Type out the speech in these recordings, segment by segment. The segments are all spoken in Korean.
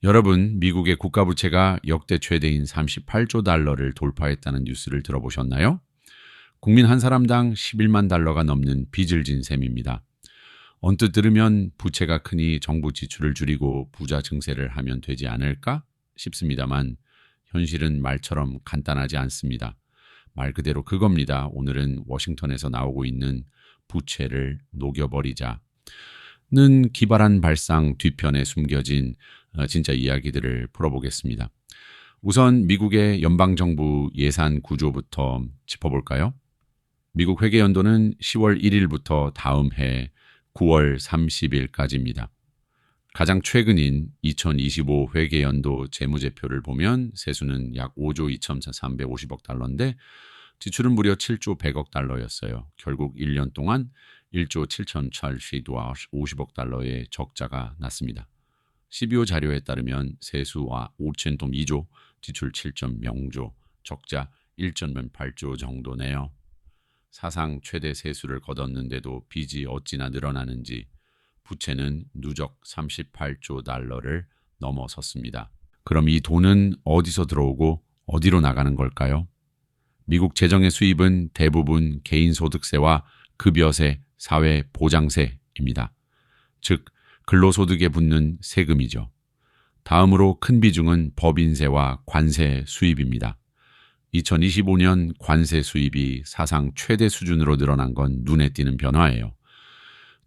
여러분, 미국의 국가부채가 역대 최대인 38조 달러를 돌파했다는 뉴스를 들어보셨나요? 국민 한 사람당 11만 달러가 넘는 빚을 진 셈입니다. 언뜻 들으면 부채가 크니 정부 지출을 줄이고 부자 증세를 하면 되지 않을까 싶습니다만 현실은 말처럼 간단하지 않습니다. 말 그대로 그겁니다. 오늘은 워싱턴에서 나오고 있는 부채를 녹여버리자는 기발한 발상 뒤편에 숨겨진 진짜 이야기들을 풀어보겠습니다. 우선 미국의 연방정부 예산 구조부터 짚어볼까요? 미국 회계연도는 10월 1일부터 다음 해 9월 30일까지입니다. 가장 최근인 2025 회계연도 재무제표를 보면 세수는 약 5조 2,350억 달러인데 지출은 무려 7조 100억 달러였어요. 결국 1년 동안 1조 7,750억 달러의 적자가 났습니다. 12호 자료에 따르면 세수와 5,2조, 지출 7.0조, 적자 1.8조 정도네요. 사상 최대 세수를 거뒀는데도 빚이 어찌나 늘어나는지 부채는 누적 38조 달러를 넘어섰습니다. 그럼 이 돈은 어디서 들어오고 어디로 나가는 걸까요? 미국 재정의 수입은 대부분 개인소득세와 급여세, 사회보장세입니다. 즉, 근로소득에 붙는 세금이죠. 다음으로 큰 비중은 법인세와 관세 수입입니다. 2025년 관세 수입이 사상 최대 수준으로 늘어난 건 눈에 띄는 변화예요.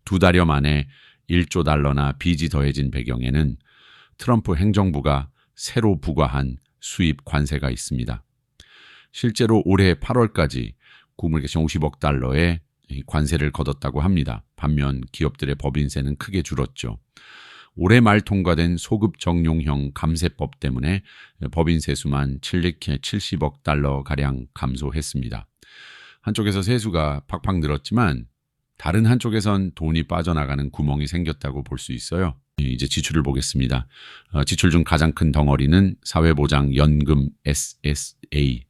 2달여 만에 1조 달러나 빚이 더해진 배경에는 트럼프 행정부가 새로 부과한 수입 관세가 있습니다. 실제로 올해 8월까지 구물계신 50억 달러의 관세를 거뒀다고 합니다. 반면 기업들의 법인세는 크게 줄었죠. 올해 말 통과된 소급 적용형 감세법 때문에 법인 세수만 70억 달러가량 감소했습니다. 한쪽에서 세수가 팍팍 늘었지만 다른 한쪽에선 돈이 빠져나가는 구멍이 생겼다고 볼 수 있어요. 이제 지출을 보겠습니다. 지출 중 가장 큰 덩어리는 사회보장연금 SSA입니다.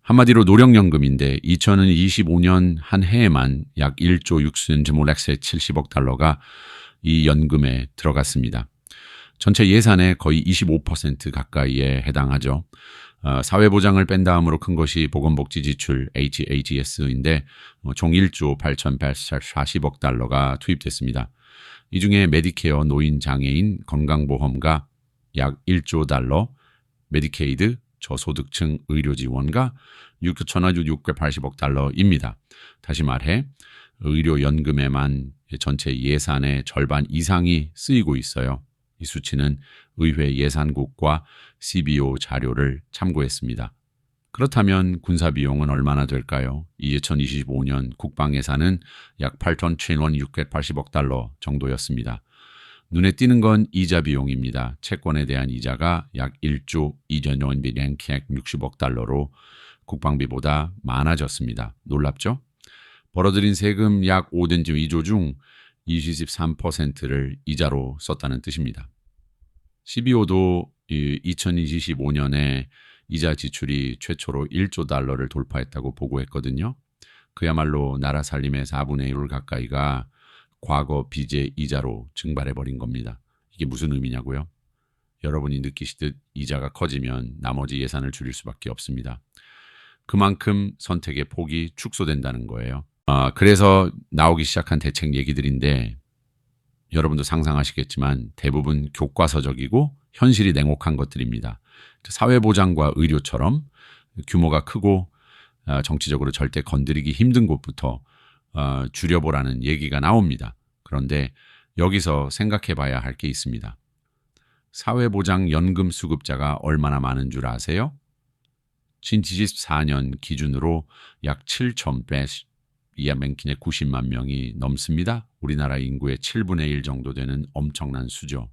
한마디로 노령연금인데 2025년 한 해에만 약 1조 70억 달러가 이 연금에 들어갔습니다. 전체 예산의 거의 25% 가까이에 해당하죠. 사회보장을 뺀 다음으로 큰 것이 보건복지 지출 HHS인데 총 1조 8,840억 달러가 투입됐습니다. 이 중에 메디케어, 노인, 장애인, 건강보험과 약 1조 달러, 메디케이드, 저소득층 의료지원과 6,680억 달러입니다. 다시 말해 의료연금에만 전체 예산의 절반 이상이 쓰이고 있어요. 이 수치는 의회 예산국과 CBO 자료를 참고했습니다. 그렇다면 군사비용은 얼마나 될까요? 2025년 국방예산은 약 8,680억 달러 정도였습니다. 눈에 띄는 건 이자 비용입니다. 채권에 대한 이자가 약 1조 2,260억 달러로 국방비보다 많아졌습니다. 놀랍죠? 벌어들인 세금 약 5.2조 중 23%를 이자로 썼다는 뜻입니다. CBO도 2025년에 이자 지출이 최초로 1조 달러를 돌파했다고 보고했거든요. 그야말로 나라 살림의 4분의 1을 가까이가 과거 빚의 이자로 증발해버린 겁니다. 이게 무슨 의미냐고요? 여러분이 느끼시듯 이자가 커지면 나머지 예산을 줄일 수밖에 없습니다. 그만큼 선택의 폭이 축소된다는 거예요. 그래서 나오기 시작한 대책 얘기들인데 여러분도 상상하시겠지만 대부분 교과서적이고 현실이 냉혹한 것들입니다. 사회보장과 의료처럼 규모가 크고 정치적으로 절대 건드리기 힘든 곳부터 줄여보라는 얘기가 나옵니다. 그런데 여기서 생각해 봐야 할 게 있습니다. 사회보장연금 수급자가 얼마나 많은 줄 아세요? 2024년 기준으로 약 7,000배, 이하맹킨의 90만 명이 넘습니다. 우리나라 인구의 7분의 1 정도 되는 엄청난 수죠.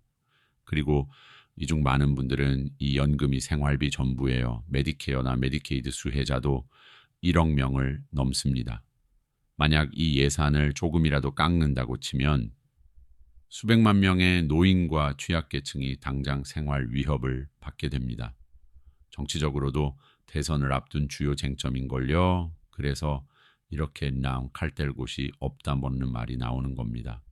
그리고 이 중 많은 분들은 이 연금이 생활비 전부예요. 메디케어나 메디케이드 수혜자도 1억 명을 넘습니다. 만약 이 예산을 조금이라도 깎는다고 치면 수백만 명의 노인과 취약계층이 당장 생활 위협을 받게 됩니다. 정치적으로도 대선을 앞둔 주요 쟁점인걸요. 그래서 이렇게 칼 뗄 곳이 없다 먹는 말이 나오는 겁니다.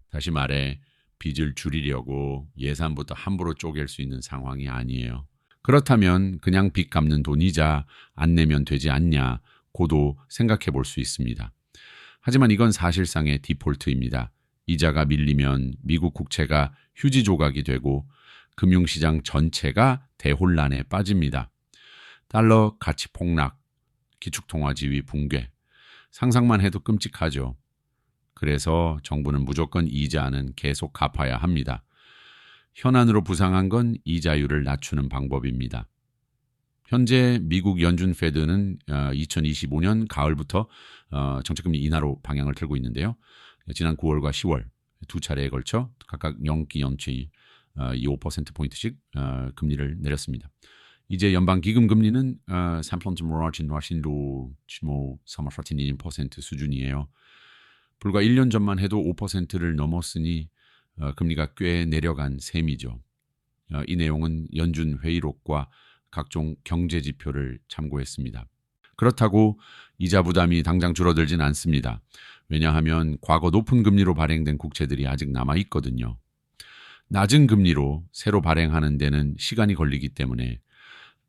다시 말해 빚을 줄이려고 예산부터 함부로 쪼갤 수 있는 상황이 아니에요. 그렇다면 그냥 빚 갚는 돈 이자 안 내면 되지 않냐 고도 생각해 볼 수 있습니다. 하지만 이건 사실상의 디폴트입니다. 이자가 밀리면 미국 국채가 휴지 조각이 되고 금융시장 전체가 대혼란에 빠집니다. 달러 가치 폭락, 기축통화 지위 붕괴, 상상만 해도 끔찍하죠. 그래서 정부는 무조건 이자는 계속 갚아야 합니다. 현안으로 부상한 건 이자율을 낮추는 방법입니다. 현재 미국 연준 페드는 2025년 가을부터 정책금리 인하로 방향을 틀고 있는데요. 지난 9월과 10월 두 차례에 걸쳐 각각 연기 5%포인트씩 금리를 내렸습니다. 이제 연방기금 금리는 3.1% 수준이에요. 불과 1년 전만 해도 5%를 넘었으니 금리가 꽤 내려간 셈이죠. 이 내용은 연준 회의록과 각종 경제 지표를 참고했습니다. 그렇다고 이자 부담이 당장 줄어들진 않습니다. 왜냐하면 과거 높은 금리로 발행된 국채들이 아직 남아 있거든요. 낮은 금리로 새로 발행하는 데는 시간이 걸리기 때문에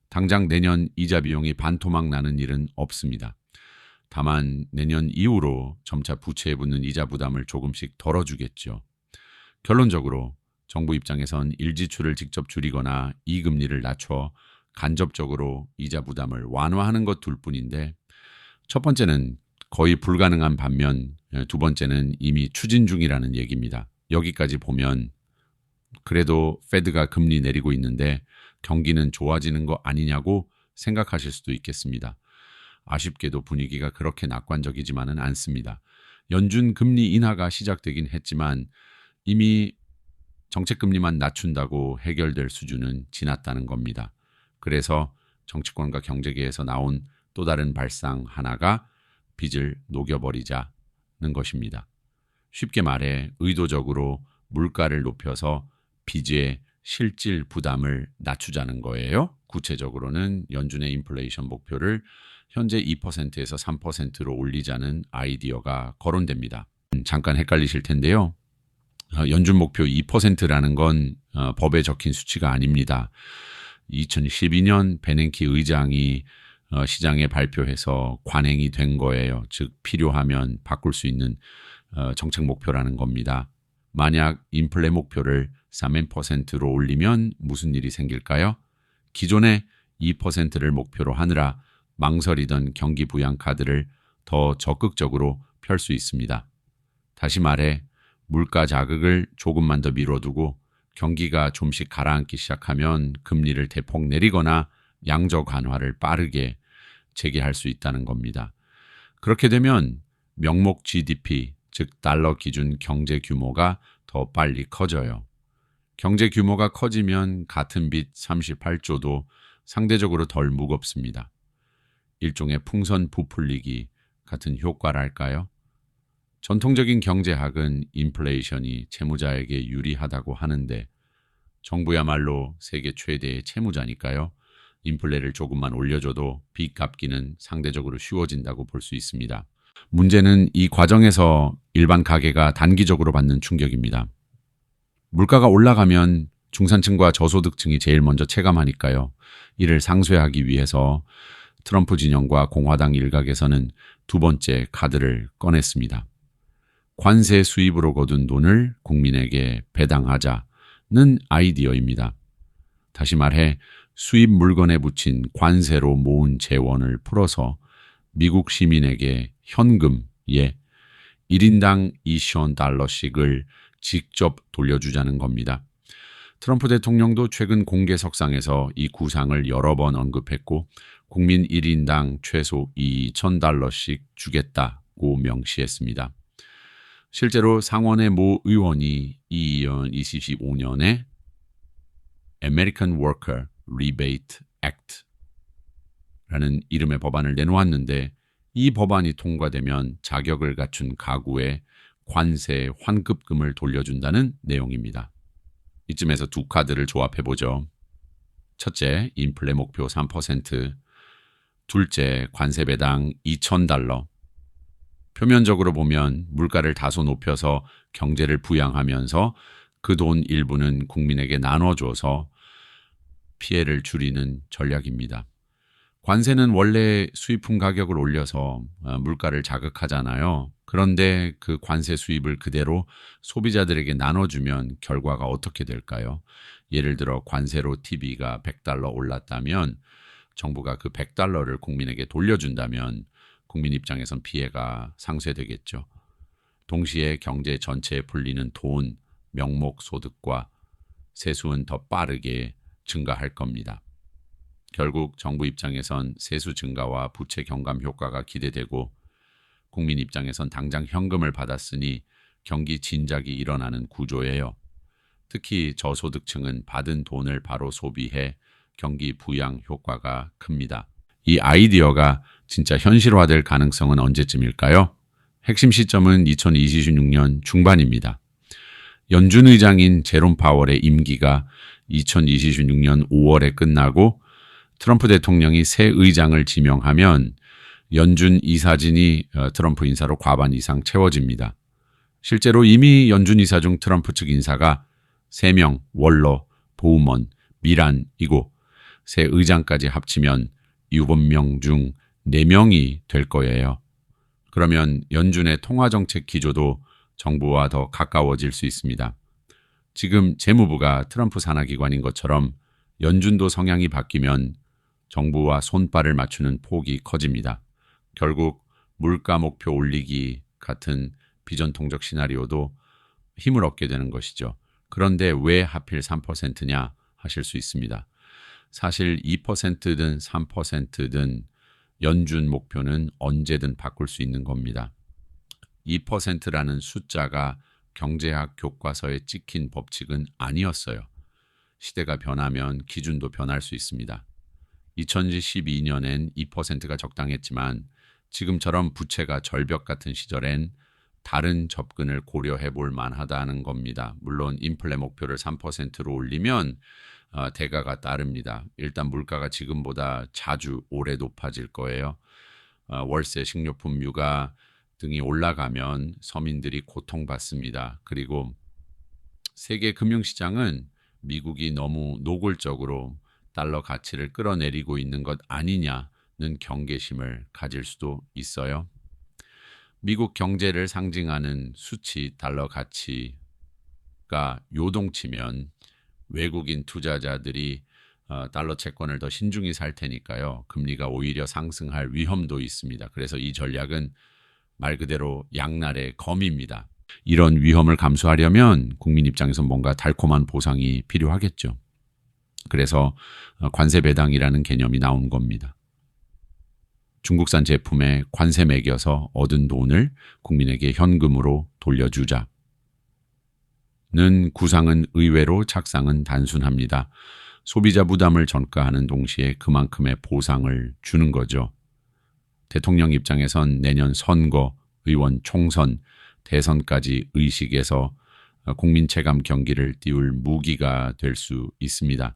당장 내년 이자 비용이 반토막 나는 일은 없습니다. 다만 내년 이후로 점차 부채에 붙는 이자 부담을 조금씩 덜어주겠죠. 결론적으로 정부 입장에선 일지출을 직접 줄이거나 이금리를 낮춰 간접적으로 이자 부담을 완화하는 것 둘 뿐인데 첫 번째는 거의 불가능한 반면 두 번째는 이미 추진 중이라는 얘기입니다. 여기까지 보면 그래도 페드가 금리 내리고 있는데 경기는 좋아지는 거 아니냐고 생각하실 수도 있겠습니다. 아쉽게도 분위기가 그렇게 낙관적이지만은 않습니다. 연준 금리 인하가 시작되긴 했지만 이미 정책금리만 낮춘다고 해결될 수준은 지났다는 겁니다. 그래서 정치권과 경제계에서 나온 또 다른 발상 하나가 빚을 녹여버리자는 것입니다. 쉽게 말해 의도적으로 물가를 높여서 빚의 실질 부담을 낮추자는 거예요. 구체적으로는 연준의 인플레이션 목표를 현재 2%에서 3%로 올리자는 아이디어가 거론됩니다. 잠깐 헷갈리실 텐데요. 연준 목표 2%라는 건 법에 적힌 수치가 아닙니다. 2012년 베냉키 의장이 시장에 발표해서 관행이 된 거예요. 즉 필요하면 바꿀 수 있는 정책 목표라는 겁니다. 만약 인플레 목표를 3%로 올리면 무슨 일이 생길까요? 기존에 2%를 목표로 하느라 망설이던 경기 부양 카드를 더 적극적으로 펼 수 있습니다. 다시 말해 물가 자극을 조금만 더 미뤄두고 경기가 좀씩 가라앉기 시작하면 금리를 대폭 내리거나 양적 완화를 빠르게 재개할 수 있다는 겁니다. 그렇게 되면 명목 GDP, 즉 달러 기준 경제 규모가 더 빨리 커져요. 경제 규모가 커지면 같은 빚 38조도 상대적으로 덜 무겁습니다. 일종의 풍선 부풀리기 같은 효과랄까요? 전통적인 경제학은 인플레이션이 채무자에게 유리하다고 하는데 정부야말로 세계 최대의 채무자니까요. 인플레를 조금만 올려줘도 빚 갚기는 상대적으로 쉬워진다고 볼 수 있습니다. 문제는 이 과정에서 일반 가계가 단기적으로 받는 충격입니다. 물가가 올라가면 중산층과 저소득층이 제일 먼저 체감하니까요. 이를 상쇄하기 위해서 트럼프 진영과 공화당 일각에서는 두 번째 카드를 꺼냈습니다. 관세 수입으로 거둔 돈을 국민에게 배당하자는 아이디어입니다. 다시 말해 수입 물건에 붙인 관세로 모은 재원을 풀어서 미국 시민에게 현금, 1인당 $2,000씩을 직접 돌려주자는 겁니다. 트럼프 대통령도 최근 공개석상에서 이 구상을 여러 번 언급했고 국민 1인당 최소 $2,000씩 주겠다고 명시했습니다. 실제로 상원의 모 의원이 2025년에 American Worker Rebate Act라는 이름의 법안을 내놓았는데 이 법안이 통과되면 자격을 갖춘 가구에 관세 환급금을 돌려준다는 내용입니다. 이쯤에서 두 카드를 조합해보죠. 첫째, 인플레 목표 3%, 둘째, 관세 배당 $2,000. 표면적으로 보면 물가를 다소 높여서 경제를 부양하면서 그 돈 일부는 국민에게 나눠줘서 피해를 줄이는 전략입니다. 관세는 원래 수입품 가격을 올려서 물가를 자극하잖아요. 그런데 그 관세 수입을 그대로 소비자들에게 나눠주면 결과가 어떻게 될까요? 예를 들어 관세로 TV가 $100 올랐다면 정부가 그 $100를 국민에게 돌려준다면 국민 입장에선 피해가 상쇄되겠죠. 동시에 경제 전체에 풀리는 돈, 명목 소득과 세수는 더 빠르게 증가할 겁니다. 결국 정부 입장에선 세수 증가와 부채 경감 효과가 기대되고 국민 입장에선 당장 현금을 받았으니 경기 진작이 일어나는 구조예요. 특히 저소득층은 받은 돈을 바로 소비해 경기 부양 효과가 큽니다. 이 아이디어가 진짜 현실화될 가능성은 언제쯤일까요? 핵심 시점은 2026년 중반입니다. 연준 의장인 제롬 파월의 임기가 2026년 5월에 끝나고 트럼프 대통령이 새 의장을 지명하면 연준 이사진이 트럼프 인사로 과반 이상 채워집니다. 실제로 이미 연준 이사 중 트럼프 측 인사가 3명, 월러, 보우먼, 미란이고 새 의장까지 합치면 7명 중 4명이 될 거예요. 그러면 연준의 통화정책 기조도 정부와 더 가까워질 수 있습니다. 지금 재무부가 트럼프 산하기관인 것처럼 연준도 성향이 바뀌면 정부와 손발을 맞추는 폭이 커집니다. 결국 물가 목표 올리기 같은 비전통적 시나리오도 힘을 얻게 되는 것이죠. 그런데 왜 하필 3%냐 하실 수 있습니다. 사실 2%든 3%든 연준 목표는 언제든 바꿀 수 있는 겁니다. 2%라는 숫자가 경제학 교과서에 찍힌 법칙은 아니었어요. 시대가 변하면 기준도 변할 수 있습니다. 2012년엔 2%가 적당했지만 지금처럼 부채가 절벽 같은 시절엔 다른 접근을 고려해 볼 만하다는 겁니다. 물론 인플레 목표를 3%로 올리면 대가가 따릅니다. 일단 물가가 지금보다 자주 오래 높아질 거예요. 월세, 식료품, 유가 등이 올라가면 서민들이 고통받습니다. 그리고 세계 금융시장은 미국이 너무 노골적으로 달러 가치를 끌어내리고 있는 것 아니냐는 경계심을 가질 수도 있어요. 미국 경제를 상징하는 수치 달러 가치가 요동치면 외국인 투자자들이 달러 채권을 더 신중히 살 테니까요. 금리가 오히려 상승할 위험도 있습니다. 그래서 이 전략은 말 그대로 양날의 검입니다. 이런 위험을 감수하려면 국민 입장에서 뭔가 달콤한 보상이 필요하겠죠. 그래서 관세 배당이라는 개념이 나온 겁니다. 중국산 제품에 관세 매겨서 얻은 돈을 국민에게 현금으로 돌려주자는 구상은 의외로 착상은 단순합니다. 소비자 부담을 전가하는 동시에 그만큼의 보상을 주는 거죠. 대통령 입장에선 내년 선거, 의원 총선, 대선까지 의식에서 국민 체감 경기를 띄울 무기가 될 수 있습니다.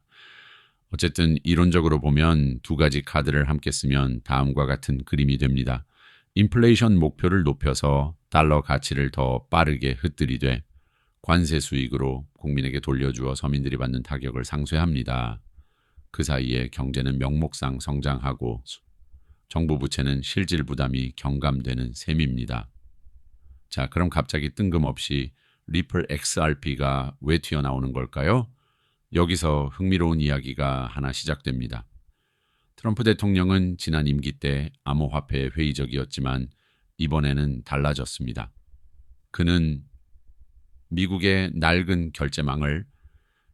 어쨌든 이론적으로 보면 두 가지 카드를 함께 쓰면 다음과 같은 그림이 됩니다. 인플레이션 목표를 높여서 달러 가치를 더 빠르게 흩뜨리되 관세 수익으로 국민에게 돌려주어 서민들이 받는 타격을 상쇄합니다. 그 사이에 경제는 명목상 성장하고 정부 부채는 실질 부담이 경감되는 셈입니다. 자, 그럼 갑자기 뜬금없이 리플 XRP가 왜 튀어나오는 걸까요? 여기서 흥미로운 이야기가 하나 시작됩니다. 트럼프 대통령은 지난 임기 때 암호화폐에 회의적이었지만 이번에는 달라졌습니다. 그는 미국의 낡은 결제망을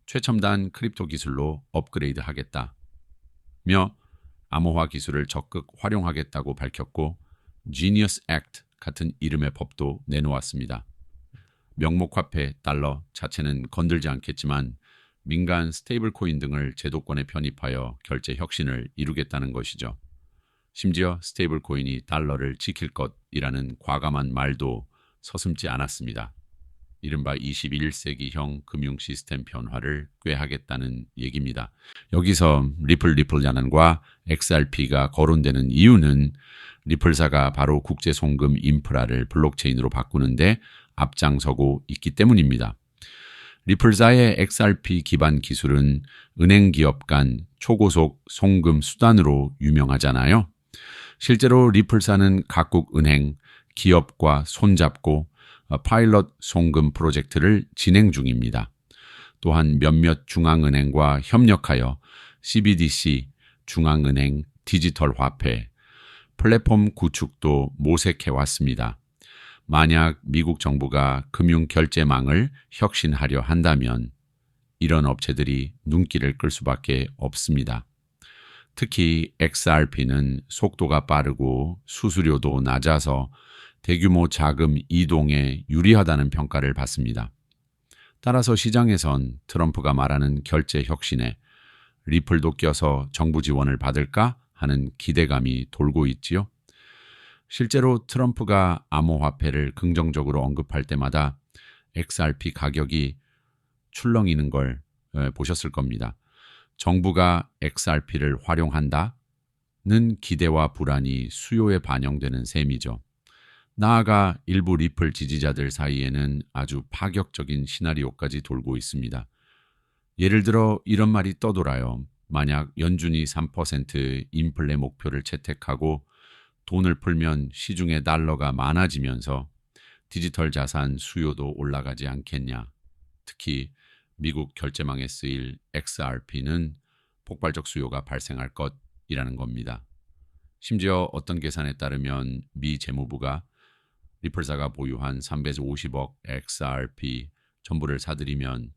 최첨단 크립토 기술로 업그레이드하겠다며 암호화 기술을 적극 활용하겠다고 밝혔고 Genius Act 같은 이름의 법도 내놓았습니다. 명목화폐 달러 자체는 건들지 않겠지만 민간 스테이블 코인 등을 제도권에 편입하여 결제 혁신을 이루겠다는 것이죠. 심지어 스테이블 코인이 달러를 지킬 것이라는 과감한 말도 서슴지 않았습니다. 이른바 21세기형 금융 시스템 변화를 꾀하겠다는 얘기입니다. 여기서 리플 야난과 XRP가 거론되는 이유는 리플사가 바로 국제 송금 인프라를 블록체인으로 바꾸는데 앞장서고 있기 때문입니다. 리플사의 XRP 기반 기술은 은행 기업 간 초고속 송금 수단으로 유명하잖아요. 실제로 리플사는 각국 은행, 기업과 손잡고 파일럿 송금 프로젝트를 진행 중입니다. 또한 몇몇 중앙은행과 협력하여 CBDC, 중앙은행 디지털 화폐, 플랫폼 구축도 모색해 왔습니다. 만약 미국 정부가 금융 결제망을 혁신하려 한다면 이런 업체들이 눈길을 끌 수밖에 없습니다. 특히 XRP는 속도가 빠르고 수수료도 낮아서 대규모 자금 이동에 유리하다는 평가를 받습니다. 따라서 시장에선 트럼프가 말하는 결제 혁신에 리플도 껴서 정부 지원을 받을까 하는 기대감이 돌고 있지요. 실제로 트럼프가 암호화폐를 긍정적으로 언급할 때마다 XRP 가격이 출렁이는 걸 보셨을 겁니다. 정부가 XRP를 활용한다는 기대와 불안이 수요에 반영되는 셈이죠. 나아가 일부 리플 지지자들 사이에는 아주 파격적인 시나리오까지 돌고 있습니다. 예를 들어 이런 말이 떠돌아요. 만약 연준이 3% 인플레 목표를 채택하고 돈을 풀면 시중에 달러가 많아지면서 디지털 자산 수요도 올라가지 않겠냐. 특히 미국 결제망에 쓰일 XRP는 폭발적 수요가 발생할 것이라는 겁니다. 심지어 어떤 계산에 따르면 미 재무부가 리플사가 보유한 350억 XRP 전부를 사들이면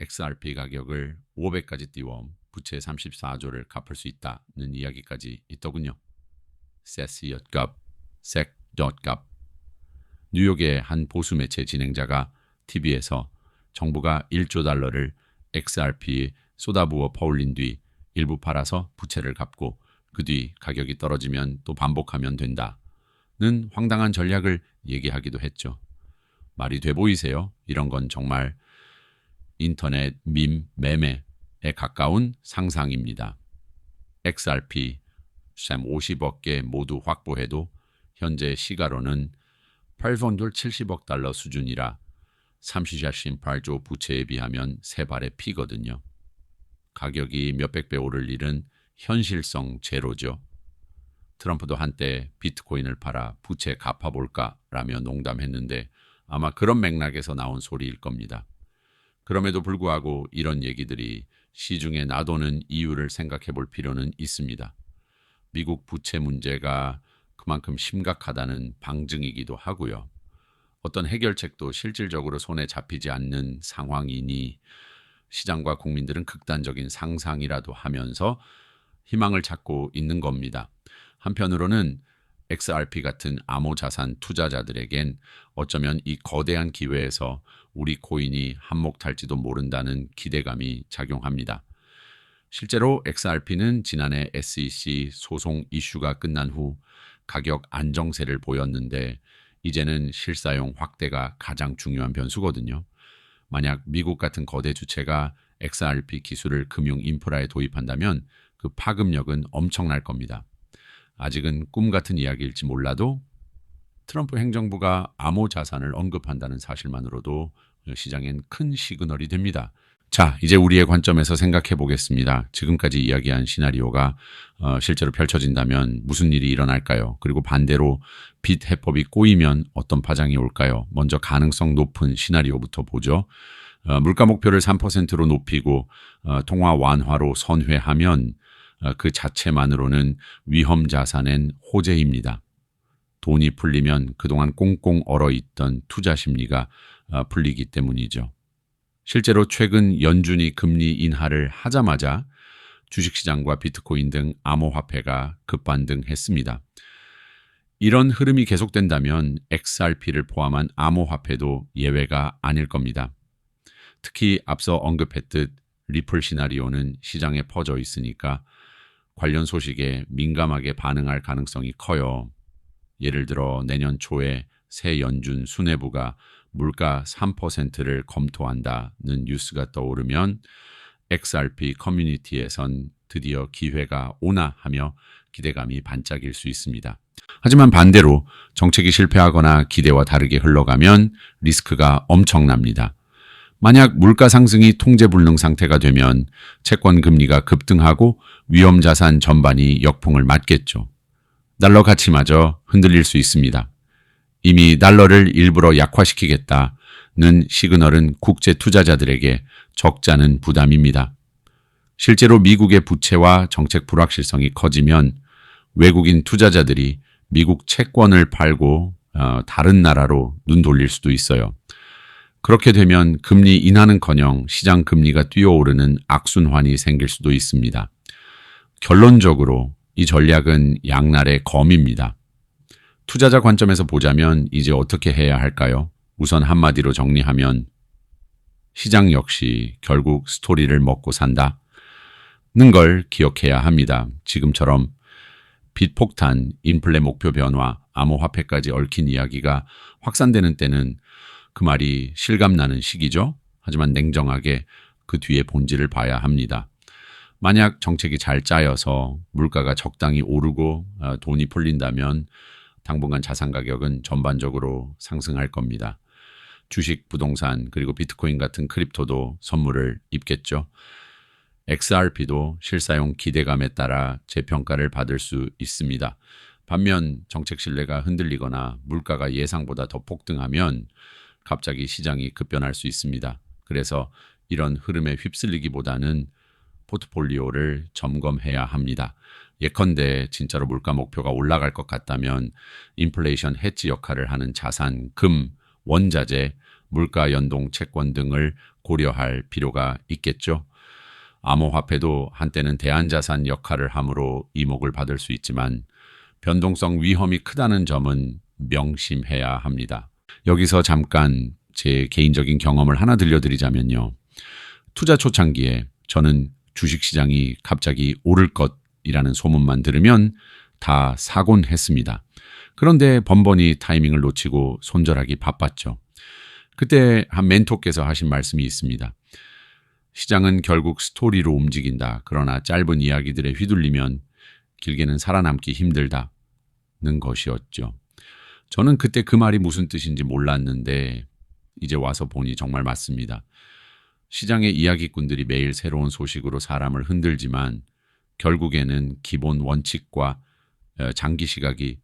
XRP 가격을 500까지 띄워 부채 34조를 갚을 수 있다는 이야기까지 있더군요. SEC.gov, SEC.gov. 뉴욕의 한 보수 매체 진행자가 TV에서 정부가 1조 달러를 XRP에 쏟아부어 퍼올린 뒤 일부 팔아서 부채를 갚고 그 뒤 가격이 떨어지면 또 반복하면 된다는 황당한 전략을 얘기하기도 했죠. 말이 돼 보이세요? 이런 건 정말 인터넷 밈 매매에 가까운 상상입니다. XRP 50억 개 모두 확보해도 현재 시가로는 870억 달러 수준이라 38조 부채에 비하면 세 발의 피거든요. 가격이 몇백 배 오를 일은 현실성 제로죠. 트럼프도 한때 비트코인을 팔아 부채 갚아볼까라며 농담했는데 아마 그런 맥락에서 나온 소리일 겁니다. 그럼에도 불구하고 이런 얘기들이 시중에 나도는 이유를 생각해 볼 필요는 있습니다. 미국 부채 문제가 그만큼 심각하다는 방증이기도 하고요. 어떤 해결책도 실질적으로 손에 잡히지 않는 상황이니 시장과 국민들은 극단적인 상상이라도 하면서 희망을 찾고 있는 겁니다. 한편으로는 XRP 같은 암호자산 투자자들에겐 어쩌면 이 거대한 기회에서 우리 코인이 한몫할지도 모른다는 기대감이 작용합니다. 실제로 XRP는 지난해 SEC 소송 이슈가 끝난 후 가격 안정세를 보였는데 이제는 실사용 확대가 가장 중요한 변수거든요. 만약 미국 같은 거대 주체가 XRP 기술을 금융 인프라에 도입한다면 그 파급력은 엄청날 겁니다. 아직은 꿈 같은 이야기일지 몰라도 트럼프 행정부가 암호 자산을 언급한다는 사실만으로도 시장엔 큰 시그널이 됩니다. 자, 이제 우리의 관점에서 생각해 보겠습니다. 지금까지 이야기한 시나리오가 실제로 펼쳐진다면 무슨 일이 일어날까요? 그리고 반대로 빚 해법이 꼬이면 어떤 파장이 올까요? 먼저 가능성 높은 시나리오부터 보죠. 물가 목표를 3%로 높이고 통화 완화로 선회하면 그 자체만으로는 위험 자산엔 호재입니다. 돈이 풀리면 그동안 꽁꽁 얼어있던 투자 심리가 풀리기 때문이죠. 실제로 최근 연준이 금리 인하를 하자마자 주식시장과 비트코인 등 암호화폐가 급반등했습니다. 이런 흐름이 계속된다면 XRP를 포함한 암호화폐도 예외가 아닐 겁니다. 특히 앞서 언급했듯 리플 시나리오는 시장에 퍼져 있으니까 관련 소식에 민감하게 반응할 가능성이 커요. 예를 들어 내년 초에 새 연준 수뇌부가 물가 3%를 검토한다는 뉴스가 떠오르면 XRP 커뮤니티에선 드디어 기회가 오나 하며 기대감이 반짝일 수 있습니다. 하지만 반대로 정책이 실패하거나 기대와 다르게 흘러가면 리스크가 엄청납니다. 만약 물가 상승이 통제 불능 상태가 되면 채권 금리가 급등하고 위험 자산 전반이 역풍을 맞겠죠. 달러 가치마저 흔들릴 수 있습니다. 이미 달러를 일부러 약화시키겠다는 시그널은 국제 투자자들에게 적잖은 부담입니다. 실제로 미국의 부채와 정책 불확실성이 커지면 외국인 투자자들이 미국 채권을 팔고 다른 나라로 눈 돌릴 수도 있어요. 그렇게 되면 금리 인하는커녕 시장 금리가 뛰어오르는 악순환이 생길 수도 있습니다. 결론적으로 이 전략은 양날의 검입니다. 투자자 관점에서 보자면 이제 어떻게 해야 할까요? 우선 한마디로 정리하면 시장 역시 결국 스토리를 먹고 산다는 걸 기억해야 합니다. 지금처럼 빚 폭탄, 인플레 목표 변화, 암호화폐까지 얽힌 이야기가 확산되는 때는 그 말이 실감나는 시기죠. 하지만 냉정하게 그 뒤에 본질을 봐야 합니다. 만약 정책이 잘 짜여서 물가가 적당히 오르고 돈이 풀린다면 당분간 자산 가격은 전반적으로 상승할 겁니다. 주식, 부동산, 그리고 비트코인 같은 크립토도 선물을 입겠죠. XRP도 실사용 기대감에 따라 재평가를 받을 수 있습니다. 반면 정책 신뢰가 흔들리거나 물가가 예상보다 더 폭등하면 갑자기 시장이 급변할 수 있습니다. 그래서 이런 흐름에 휩쓸리기보다는 포트폴리오를 점검해야 합니다. 예컨대 진짜로 물가 목표가 올라갈 것 같다면 인플레이션 해지 역할을 하는 자산, 금, 원자재, 물가 연동 채권 등을 고려할 필요가 있겠죠. 암호화폐도 한때는 대안자산 역할을 하므로 이목을 받을 수 있지만 변동성 위험이 크다는 점은 명심해야 합니다. 여기서 잠깐 제 개인적인 경험을 하나 들려드리자면요. 투자 초창기에 저는 주식시장이 갑자기 오를 것이라는 소문만 들으면 다 사곤 했습니다. 그런데 번번이 타이밍을 놓치고 손절하기 바빴죠. 그때 한 멘토께서 하신 말씀이 있습니다. 시장은 결국 스토리로 움직인다. 그러나 짧은 이야기들에 휘둘리면 길게는 살아남기 힘들다는 것이었죠. 저는 그때 그 말이 무슨 뜻인지 몰랐는데 이제 와서 보니 정말 맞습니다. 시장의 이야기꾼들이 매일 새로운 소식으로 사람을 흔들지만 결국에는 기본 원칙과 장기 시각이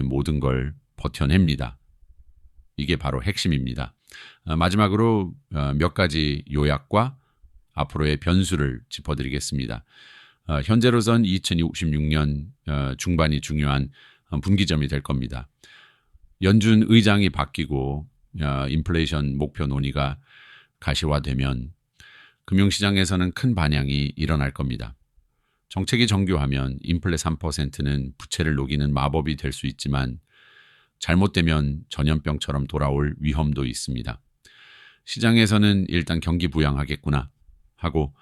모든 걸 버텨냅니다. 이게 바로 핵심입니다. 마지막으로 몇 가지 요약과 앞으로의 변수를 짚어드리겠습니다. 현재로선 2026년 중반이 중요한 분기점이 될 겁니다. 연준 의장이 바뀌고 인플레이션 목표 논의가 가시화되면 금융시장에서는 큰 반향이 일어날 겁니다. 정책이 정교하면 인플레 3%는 부채를 녹이는 마법이 될 수 있지만 잘못되면 전염병처럼 돌아올 위험도 있습니다. 시장에서는 일단 경기 부양하겠구나 하고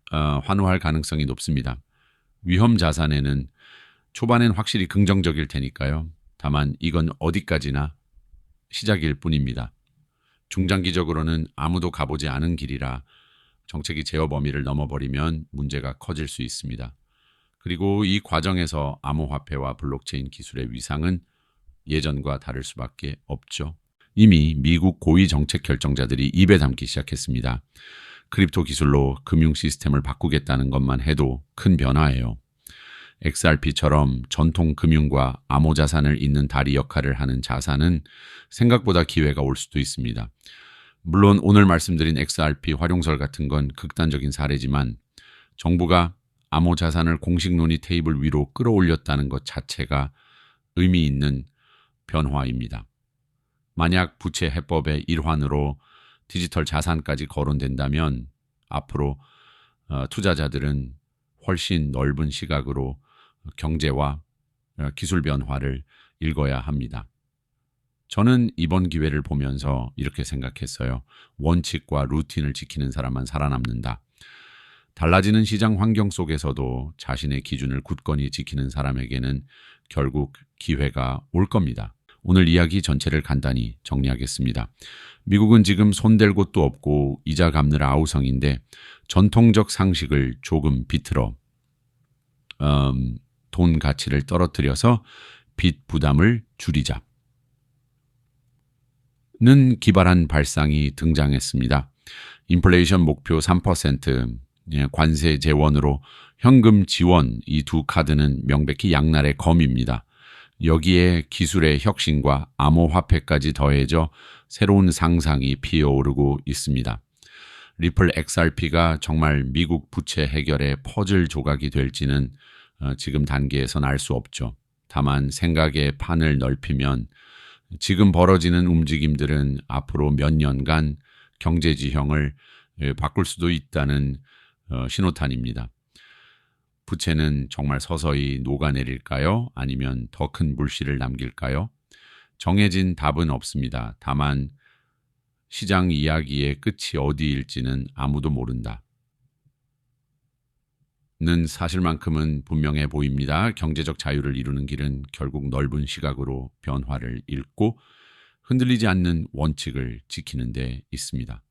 환호할 가능성이 높습니다. 위험 자산에는 초반엔 확실히 긍정적일 테니까요. 다만 이건 어디까지나 시작일 뿐입니다. 중장기적으로는 아무도 가보지 않은 길이라 정책이 제어 범위를 넘어버리면 문제가 커질 수 있습니다. 그리고 이 과정에서 암호화폐와 블록체인 기술의 위상은 예전과 다를 수밖에 없죠. 이미 미국 고위 정책 결정자들이 입에 담기 시작했습니다. 크립토 기술로 금융 시스템을 바꾸겠다는 것만 해도 큰 변화예요. XRP처럼 전통 금융과 암호자산을 잇는 다리 역할을 하는 자산은 생각보다 기회가 올 수도 있습니다. 물론 오늘 말씀드린 XRP 활용설 같은 건 극단적인 사례지만 정부가 암호자산을 공식 논의 테이블 위로 끌어올렸다는 것 자체가 의미 있는 변화입니다. 만약 부채 해법의 일환으로 디지털 자산까지 거론된다면 앞으로 투자자들은 훨씬 넓은 시각으로 경제와 기술 변화를 읽어야 합니다. 저는 이번 기회를 보면서 이렇게 생각했어요. 원칙과 루틴을 지키는 사람만 살아남는다. 달라지는 시장 환경 속에서도 자신의 기준을 굳건히 지키는 사람에게는 결국 기회가 올 겁니다. 오늘 이야기 전체를 간단히 정리하겠습니다. 미국은 지금 손댈 곳도 없고 이자 갚느라 아우성인데 전통적 상식을 조금 비틀어 돈 가치를 떨어뜨려서 빚 부담을 줄이자 는 기발한 발상이 등장했습니다. 인플레이션 목표 3%, 관세 재원으로 현금 지원 이 두 카드는 명백히 양날의 검입니다. 여기에 기술의 혁신과 암호화폐까지 더해져 새로운 상상이 피어오르고 있습니다. 리플 XRP가 정말 미국 부채 해결의 퍼즐 조각이 될지는 지금 단계에선 알 수 없죠. 다만 생각의 판을 넓히면 지금 벌어지는 움직임들은 앞으로 몇 년간 경제 지형을 바꿀 수도 있다는 신호탄입니다. 부채는 정말 서서히 녹아내릴까요? 아니면 더 큰 물씨를 남길까요? 정해진 답은 없습니다. 다만 시장 이야기의 끝이 어디일지는 아무도 모른다. 는 사실만큼은 분명해 보입니다. 경제적 자유를 이루는 길은 결국 넓은 시각으로 변화를 읽고 흔들리지 않는 원칙을 지키는 데 있습니다.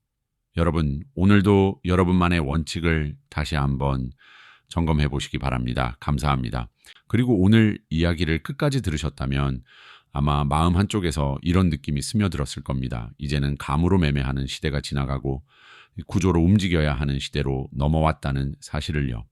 여러분, 오늘도 여러분만의 원칙을 다시 한번 점검해 보시기 바랍니다. 감사합니다. 그리고 오늘 이야기를 끝까지 들으셨다면 아마 마음 한쪽에서 이런 느낌이 스며들었을 겁니다. 이제는 감으로 매매하는 시대가 지나가고 구조로 움직여야 하는 시대로 넘어왔다는 사실을요.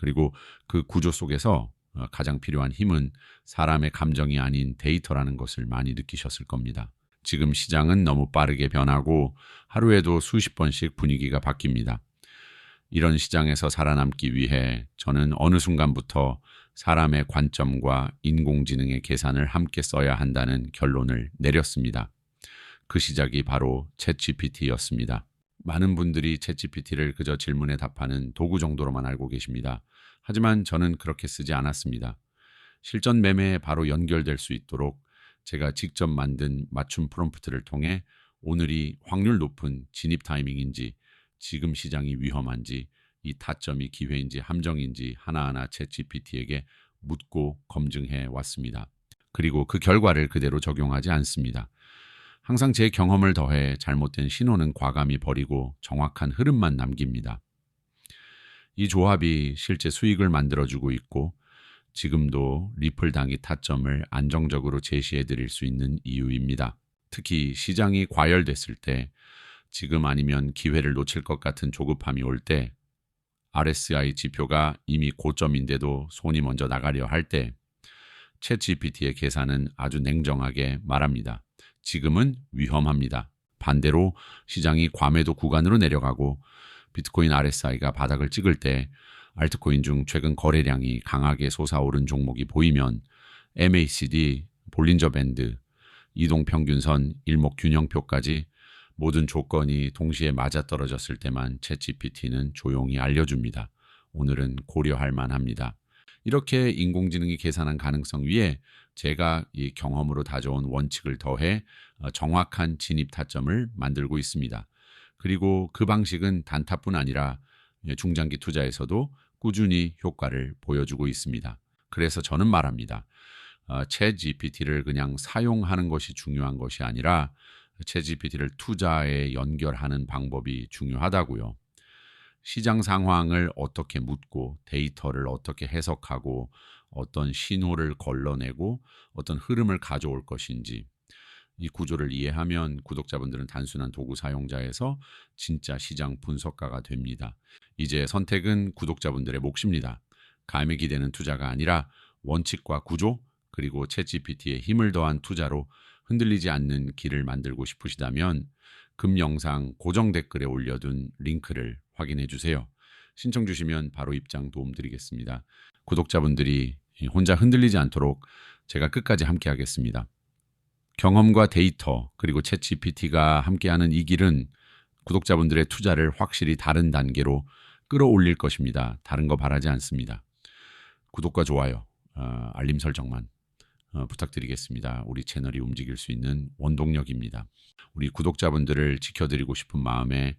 그리고 그 구조 속에서 가장 필요한 힘은 사람의 감정이 아닌 데이터라는 것을 많이 느끼셨을 겁니다. 지금 시장은 너무 빠르게 변하고 하루에도 수십 번씩 분위기가 바뀝니다. 이런 시장에서 살아남기 위해 저는 어느 순간부터 사람의 관점과 인공지능의 계산을 함께 써야 한다는 결론을 내렸습니다. 그 시작이 바로 챗GPT였습니다. 많은 분들이 챗GPT를 그저 질문에 답하는 도구 정도로만 알고 계십니다. 하지만 저는 그렇게 쓰지 않았습니다. 실전 매매에 바로 연결될 수 있도록 제가 직접 만든 맞춤 프롬프트를 통해 오늘이 확률 높은 진입 타이밍인지, 지금 시장이 위험한지, 이 타점이 기회인지 함정인지 하나하나 챗GPT에게 묻고 검증해 왔습니다. 그리고 그 결과를 그대로 적용하지 않습니다. 항상 제 경험을 더해 잘못된 신호는 과감히 버리고 정확한 흐름만 남깁니다. 이 조합이 실제 수익을 만들어주고 있고 지금도 리플 단기 타점을 안정적으로 제시해 드릴 수 있는 이유입니다. 특히 시장이 과열됐을 때, 지금 아니면 기회를 놓칠 것 같은 조급함이 올 때, RSI 지표가 이미 고점인데도 손이 먼저 나가려 할 때, 챗GPT의 계산은 아주 냉정하게 말합니다. 지금은 위험합니다. 반대로 시장이 과매도 구간으로 내려가고 비트코인 RSI가 바닥을 찍을 때 알트코인 중 최근 거래량이 강하게 솟아오른 종목이 보이면 MACD, 볼린저 밴드, 이동평균선, 일목균형표까지 모든 조건이 동시에 맞아떨어졌을 때만 챗GPT는 조용히 알려줍니다. 오늘은 고려할 만합니다. 이렇게 인공지능이 계산한 가능성 위에 제가 이 경험으로 다져온 원칙을 더해 정확한 진입 타점을 만들고 있습니다. 그리고 그 방식은 단타뿐 아니라 중장기 투자에서도 꾸준히 효과를 보여주고 있습니다. 그래서 저는 말합니다. 챗GPT를 그냥 사용하는 것이 중요한 것이 아니라 챗GPT를 투자에 연결하는 방법이 중요하다고요. 시장 상황을 어떻게 묻고 데이터를 어떻게 해석하고 어떤 신호를 걸러내고 어떤 흐름을 가져올 것인지, 이 구조를 이해하면 구독자분들은 단순한 도구 사용자에서 진짜 시장 분석가가 됩니다. 이제 선택은 구독자분들의 몫입니다. 감에 기대는 투자가 아니라 원칙과 구조, 그리고 챗GPT에 힘을 더한 투자로 흔들리지 않는 길을 만들고 싶으시다면 금 영상 고정 댓글에 올려둔 링크를 확인해 주세요. 신청 주시면 바로 입장 도움드리겠습니다. 구독자분들이 혼자 흔들리지 않도록 제가 끝까지 함께 하겠습니다. 경험과 데이터 그리고 챗GPT가 함께하는 이 길은 구독자분들의 투자를 확실히 다른 단계로 끌어올릴 것입니다. 다른 거 바라지 않습니다. 구독과 좋아요, 알림 설정만 부탁드리겠습니다. 우리 채널이 움직일 수 있는 원동력입니다. 우리 구독자분들을 지켜드리고 싶은 마음에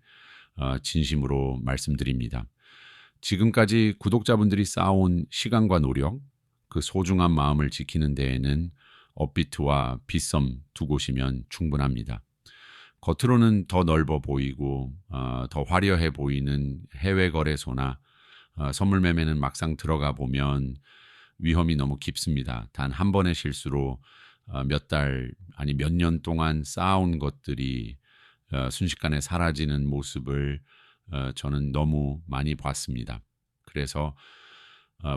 진심으로 말씀드립니다. 지금까지 구독자분들이 쌓아온 시간과 노력, 그 소중한 마음을 지키는 데에는 업비트와 빗썸 두 곳이면 충분합니다. 겉으로는 더 넓어 보이고 더 화려해 보이는 해외 거래소나 선물 매매는 막상 들어가 보면 위험이 너무 깊습니다. 단 한 번의 실수로 몇 달 아니 몇 년 동안 쌓아온 것들이 순식간에 사라지는 모습을 저는 너무 많이 봤습니다. 그래서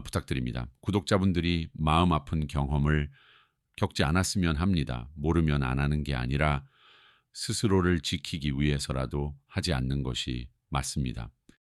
부탁드립니다. 구독자분들이 마음 아픈 경험을 겪지 않았으면 합니다. 모르면 안 하는 게 아니라 스스로를 지키기 위해서라도 하지 않는 것이 맞습니다.